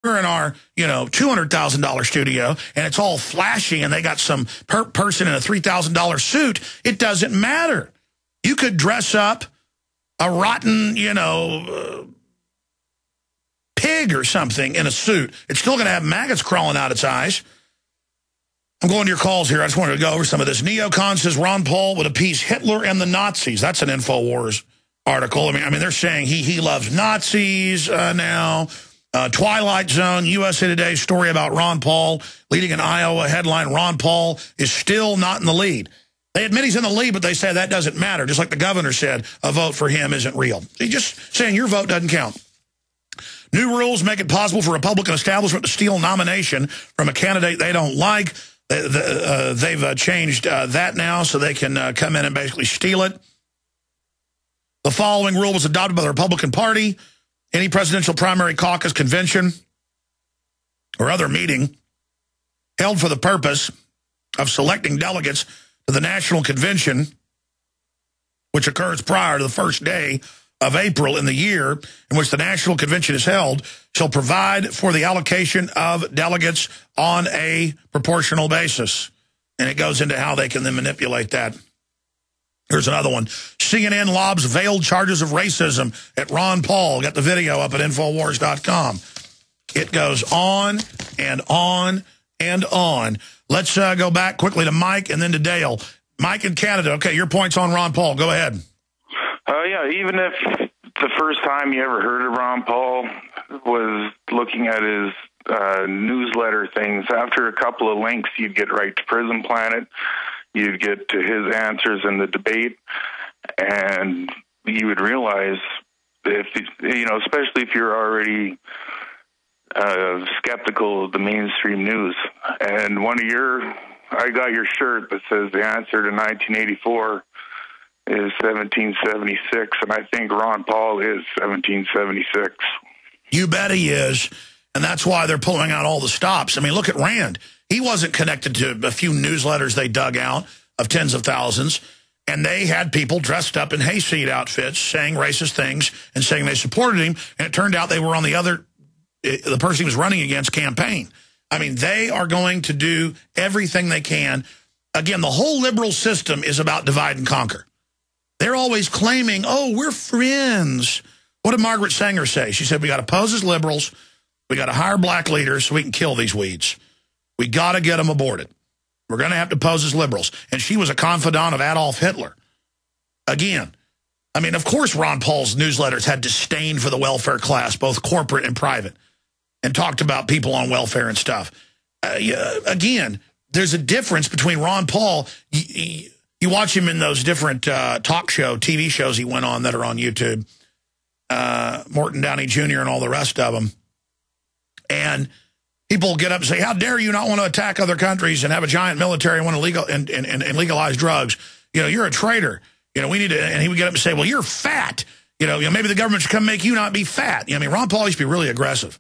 we're in our, $200,000 studio, and it's all flashy, and they got some person in a $3,000 suit. It doesn't matter. You could dress up a rotten, pig or something in a suit. It's still going to have maggots crawling out its eyes. I'm going to your calls here. I just wanted to go over some of this. Neocon says Ron Paul would appease Hitler and the Nazis. That's an InfoWars article. I mean, they're saying he loves Nazis now. Twilight Zone, USA Today story about Ron Paul leading an Iowa headline. Ron Paul is still not in the lead. They admit he's in the lead, but they say that doesn't matter. Just like the governor said, a vote for him isn't real. He's just saying your vote doesn't count. New rules make it possible for Republican establishment to steal nomination from a candidate they don't like. They've changed that now so they can come in and basically steal it. The following rule was adopted by the Republican Party. Any presidential primary caucus, convention, or other meeting held for the purpose of selecting delegates to the National Convention, which occurs prior to the first day of April in the year in which the National Convention is held, shall provide for the allocation of delegates on a proportional basis. And it goes into how they can then manipulate that. Here's another one. CNN lobs veiled charges of racism at Ron Paul. Got the video up at Infowars.com. It goes on and on and on. Let's go back quickly to Mike and then to Dale. Mike in Canada. Okay, your point's on Ron Paul. Go ahead. Yeah, even if the first time you ever heard of Ron Paul was looking at his newsletter things, after a couple of links, you'd get right to Prison Planet. You'd get to his answers in the debate, and you would realize if, especially if you're already skeptical of the mainstream news. And I got your shirt that says the answer to 1984 is 1776, and I think Ron Paul is 1776. You bet he is, and that's why they're pulling out all the stops. I mean, look at Rand. He wasn't connected to a few newsletters they dug out of tens of thousands, and they had people dressed up in hayseed outfits saying racist things and saying they supported him, and it turned out they were on the person he was running against campaign. I mean, they are going to do everything they can. Again, the whole liberal system is about divide and conquer. They're always claiming, oh, we're friends. What did Margaret Sanger say? She said, we got to pose as liberals. We got to hire black leaders so we can kill these weeds. We got to get them aborted. We're going to have to pose as liberals. And she was a confidant of Adolf Hitler. Again, I mean, of course Ron Paul's newsletters had disdain for the welfare class, both corporate and private, and talked about people on welfare and stuff. Again, there's a difference between Ron Paul. You watch him in those different talk show, TV shows he went on that are on YouTube, Morton Downey Jr. and all the rest of them. And people get up and say, how dare you not want to attack other countries and have a giant military and want to and legalize drugs? You're a traitor. We need to, and he would get up and say, well, you're fat. Maybe the government should come make you not be fat. Ron Paul used to be really aggressive.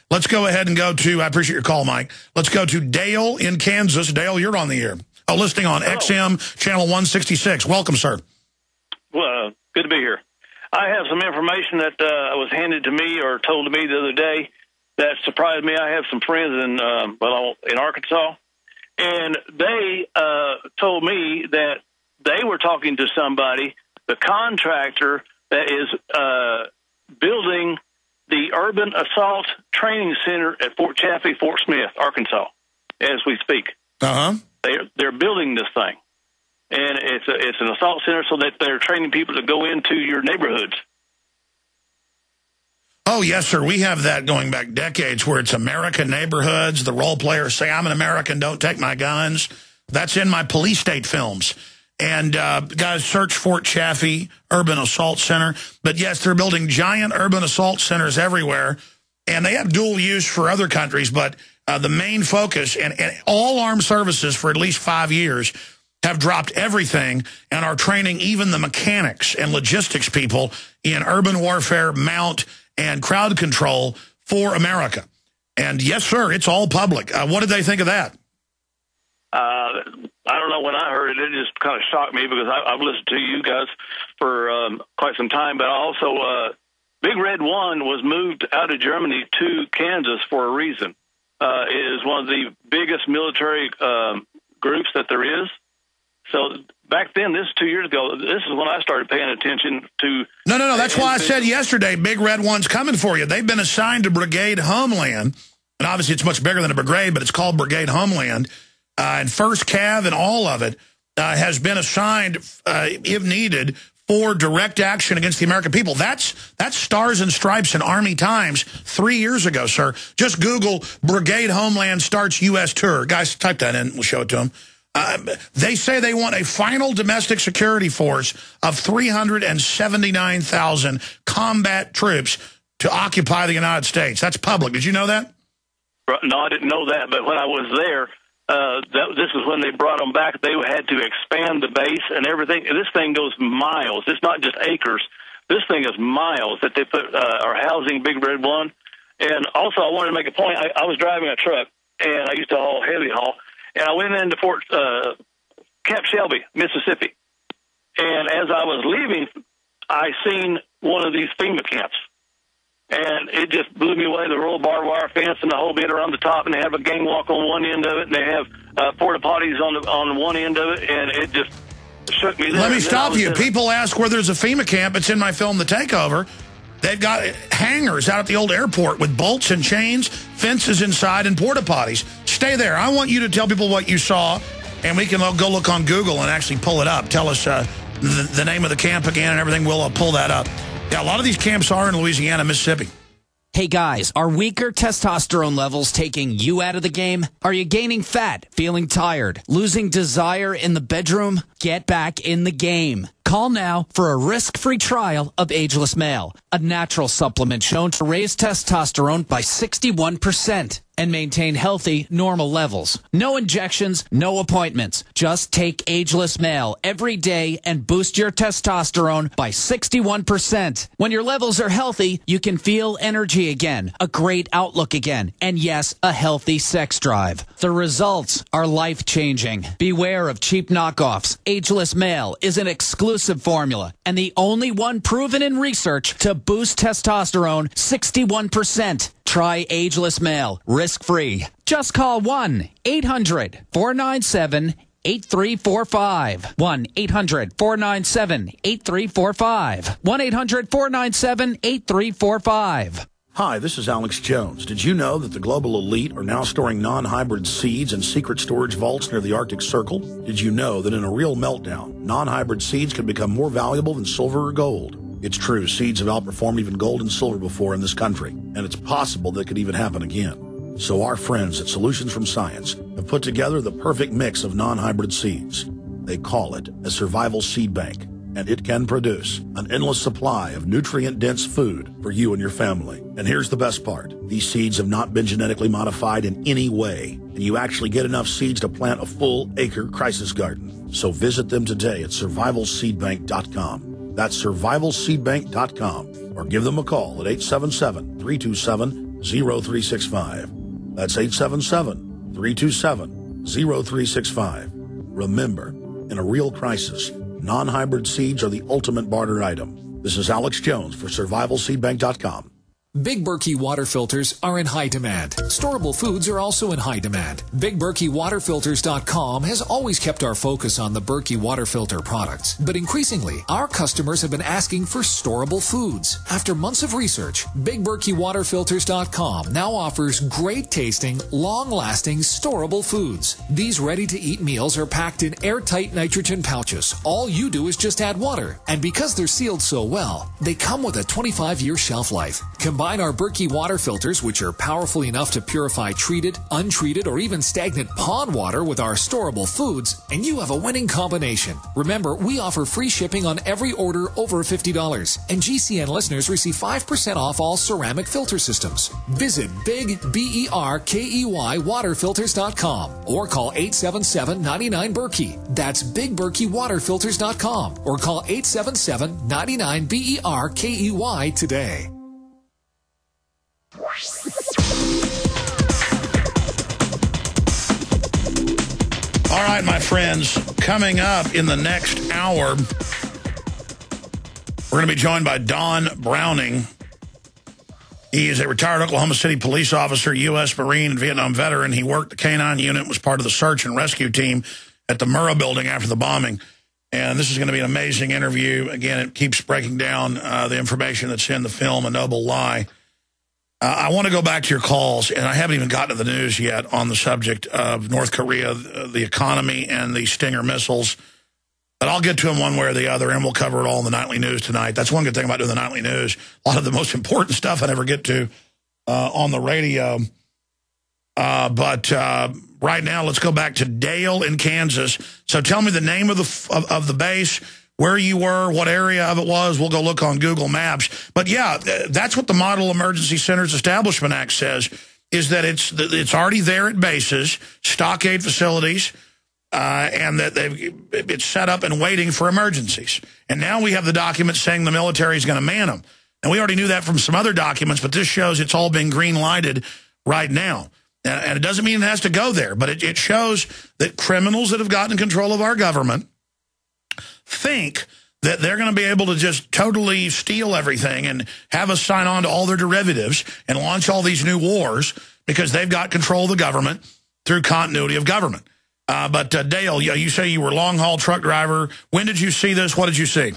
Let's go ahead and go to, I appreciate your call, Mike. Let's go to Dale in Kansas. Dale, you're on the air. Listing on XM channel 166. Welcome, sir. Well, good to be here. I have some information that was handed to me or told to me the other day that surprised me. I have some friends in Arkansas, and they told me that they were talking to somebody, the contractor that is building the Urban Assault Training Center at Fort Chaffee, Fort Smith, Arkansas, as we speak. Uh-huh. They're building this thing, and it's an assault center so that they're training people to go into your neighborhoods. Oh, yes, sir. We have that going back decades where it's American neighborhoods. The role players say, I'm an American, don't take my guns. That's in my police state films. And guys, search Fort Chaffee Urban Assault Center. But, yes, they're building giant urban assault centers everywhere, and they have dual use for other countries, but the main focus, and all armed services for at least 5 years have dropped everything and are training even the mechanics and logistics people in urban warfare, mount, and crowd control for America. And yes, sir, it's all public. What did they think of that? I don't know. When I heard it, it just kind of shocked me because I've listened to you guys for quite some time, but I also Big Red 1 was moved out of Germany to Kansas for a reason. It is one of the biggest military groups that there is. So back then, this is 2 years ago, this is when I started paying attention to... No. That's why I said yesterday, Big Red 1's coming for you. They've been assigned to Brigade Homeland. And obviously, it's much bigger than a brigade, but it's called Brigade Homeland. And 1st Cav and all of it has been assigned, if needed, for direct action against the American people. That's Stars and Stripes in Army Times 3 years ago, sir. Just Google Brigade Homeland starts U.S. tour. Guys, type that in. We'll show it to them. They say they want a final domestic security force of 379,000 combat troops to occupy the United States. That's public. Did you know that? No, I didn't know that. But when I was there, this is when they brought them back. They had to expand the base and everything. This thing goes miles. It's not just acres. This thing is miles that they are housing Big Red 1. And also, I wanted to make a point. I was driving a truck, and I used to haul heavy haul. And I went into Camp Shelby, Mississippi. And as I was leaving, I seen one of these FEMA camps. And it just blew me away, the roll barbed wire fence and the whole bit around the top. And they have a gang walk on one end of it, and they have porta potties on one end of it. And it just shook me. Let me stop you. People ask where there's a FEMA camp. It's in my film, The Takeover. They've got hangars out at the old airport with bolts and chains, fences inside, and porta potties. Stay there. I want you to tell people what you saw, and we can go look on Google and actually pull it up. Tell us the name of the camp again and everything. We'll pull that up. Yeah, a lot of these camps are in Louisiana, Mississippi. Hey guys, are weaker testosterone levels taking you out of the game? Are you gaining fat, feeling tired, losing desire in the bedroom? Get back in the game. Call now for a risk-free trial of Ageless Male, a natural supplement shown to raise testosterone by 61% and maintain healthy, normal levels. No injections, no appointments. Just take Ageless Male every day and boost your testosterone by 61%. When your levels are healthy, you can feel energy again, a great outlook again, and yes, a healthy sex drive. The results are life-changing. Beware of cheap knockoffs. Ageless Male is an exclusive formula and the only one proven in research to boost testosterone 61%. Try Ageless Male, risk-free. Just call 1-800-497-8345. 1-800-497-8345. 1-800-497-8345. Hi, this is Alex Jones. Did you know that the global elite are now storing non-hybrid seeds in secret storage vaults near the Arctic Circle? Did you know that in a real meltdown, non-hybrid seeds can become more valuable than silver or gold? It's true, seeds have outperformed even gold and silver before in this country, and it's possible that could even happen again. So our friends at Solutions from Science have put together the perfect mix of non-hybrid seeds. They call it a survival seed bank, and it can produce an endless supply of nutrient-dense food for you and your family. And here's the best part. These seeds have not been genetically modified in any way, and you actually get enough seeds to plant a full-acre crisis garden. So visit them today at survivalseedbank.com. That's survivalseedbank.com, or give them a call at 877-327-0365. That's 877-327-0365. Remember, in a real crisis, non-hybrid seeds are the ultimate barter item. This is Alex Jones for survivalseedbank.com. Big Berkey water filters are in high demand. Storable foods are also in high demand. BigBerkeyWaterFilters.com has always kept our focus on the Berkey water filter products. But increasingly, our customers have been asking for storable foods. After months of research, BigBerkeyWaterFilters.com now offers great tasting, long-lasting, storable foods. These ready-to-eat meals are packed in airtight nitrogen pouches. All you do is just add water. And because they're sealed so well, they come with a 25-year shelf life. Combine our Berkey water filters, which are powerful enough to purify treated, untreated, or even stagnant pond water with our storable foods, and you have a winning combination. Remember, we offer free shipping on every order over $50, and GCN listeners receive 5% off all ceramic filter systems. Visit BigBerkeyWaterFilters.com or call 877-99-BERKEY. That's BigBerkeyWaterFilters.com or call 877-99-BERKEY today. All right, my friends, coming up in the next hour, we're going to be joined by Don Browning. He is a retired Oklahoma City police officer, U.S. Marine, and Vietnam veteran. He worked the K-9 unit, was part of the search and rescue team at the Murrah building after the bombing. And this is going to be an amazing interview. Again, it keeps breaking down the information that's in the film, A Noble Lie. I want to go back to your calls, and I haven't even gotten to the news yet on the subject of North Korea, the economy, and the Stinger missiles. But I'll get to them one way or the other, and we'll cover it all in the nightly news tonight. That's one good thing about doing the nightly news. A lot of the most important stuff I never get to on the radio. But right now, let's go back to Dale in Kansas. So tell me the name of the base, where you were, what area of it was. We'll go look on Google Maps. But, yeah, that's what the Model Emergency Centers Establishment Act says, is that it's already there at bases, stockade facilities, and that it's set up and waiting for emergencies. And now we have the documents saying the military is going to man them. And we already knew that from some other documents, but this shows it's all been green-lighted right now. And it doesn't mean it has to go there, but it shows that criminals that have gotten control of our government think that they're going to be able to just totally steal everything and have us sign on to all their derivatives and launch all these new wars because they've got control of the government through continuity of government. But Dale, you say you were a long-haul truck driver. When did you see this? What did you see?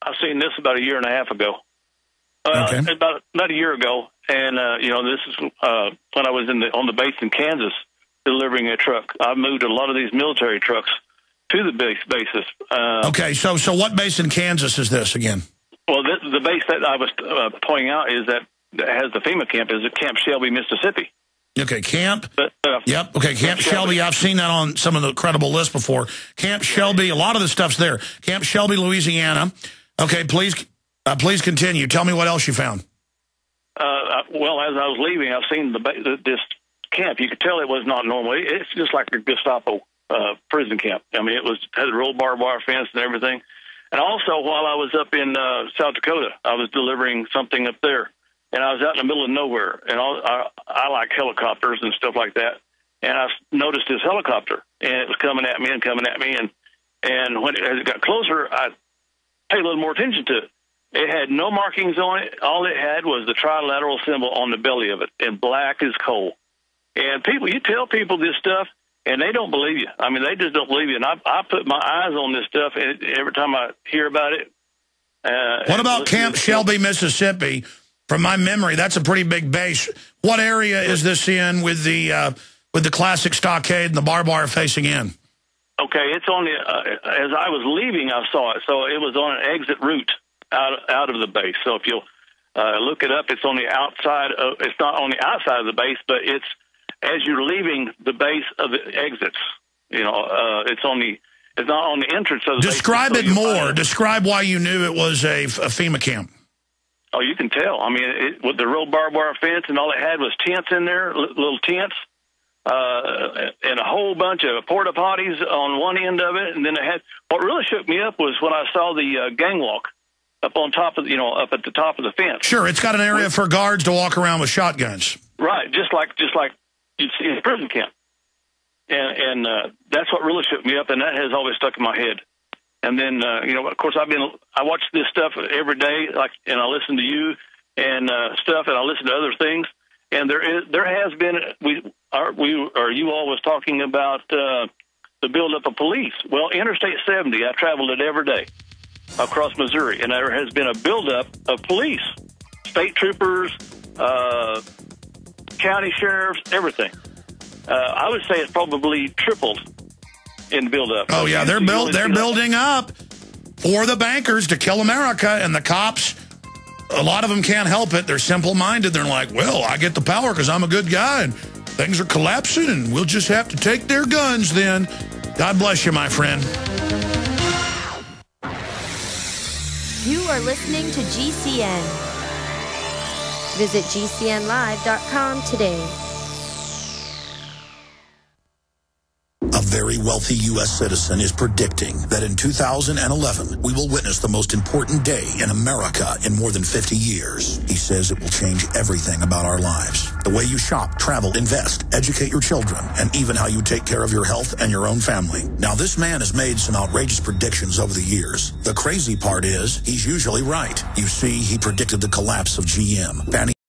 I've seen this about a year and a half ago. Okay. About a year ago, and this is when I was on the base in Kansas delivering a truck. I moved a lot of these military trucks to the bases. Okay, so what base in Kansas is this again? Well, the base that I was pointing out is that has the FEMA camp is at Camp Shelby, Mississippi. Okay, Camp. Yep. Okay, Camp Shelby. I've seen that on some of the credible lists before. Camp Shelby. A lot of the stuff's there. Camp Shelby, Louisiana. Okay, please continue. Tell me what else you found. Well, as I was leaving, I've seen this camp. You could tell it was not normal. It's just like a Gestapo prison camp. I mean, had a rolled barbed wire fence and everything. And also, while I was up in South Dakota, I was delivering something up there. And I was out in the middle of nowhere, and I like helicopters and stuff like that. And I noticed this helicopter, and it was coming at me. And when as it got closer, I paid a little more attention to it. It had no markings on it. All it had was the trilateral symbol on the belly of it, and black as coal. And you tell people this stuff, and they don't believe you. I mean, they just don't believe you. And I put my eyes on this stuff, and every time I hear about it. What about Camp Shelby, Mississippi? From my memory, that's a pretty big base. What area is this in with the classic stockade and the barbed wire facing in? Okay, it's on the as I was leaving, I saw it. So it was on an exit route out of the base. So if you'll look it up, it's on the outside. It's not on the outside of the base, but it's as you're leaving the base of the exits. It's not on the entrance of the base. Describe it more. Describe why you knew it was a FEMA camp. Oh, you can tell. I mean, with the real barbed wire fence, and all it had was tents in there, little tents, and a whole bunch of porta potties on one end of it. And then it had what really shook me up was when I saw the gang walk up on top of up at the top of the fence. Sure, it's got an area for guards to walk around with shotguns. Right, just like you'd see in a prison camp. And that's what really shook me up, and that has always stuck in my head. And then, of course, I watch this stuff every day, and I listen to you and stuff, and I listen to other things. And there has been you all was talking about the buildup of police. Well, Interstate 70, I traveled it every day across Missouri, and there has been a buildup of police, state troopers, county sheriffs, everything. I would say it's probably tripled. In build-up. Oh, yeah, they're building up for the bankers to kill America, and the cops, a lot of them can't help it. They're simple-minded. They're like, well, I get the power because I'm a good guy, and things are collapsing, and we'll just have to take their guns then. God bless you, my friend. You are listening to GCN. Visit GCNlive.com today. A very wealthy U.S. citizen is predicting that in 2011, we will witness the most important day in America in more than 50 years. He says it will change everything about our lives. The way you shop, travel, invest, educate your children, and even how you take care of your health and your own family. Now, this man has made some outrageous predictions over the years. The crazy part is, he's usually right. You see, he predicted the collapse of GM.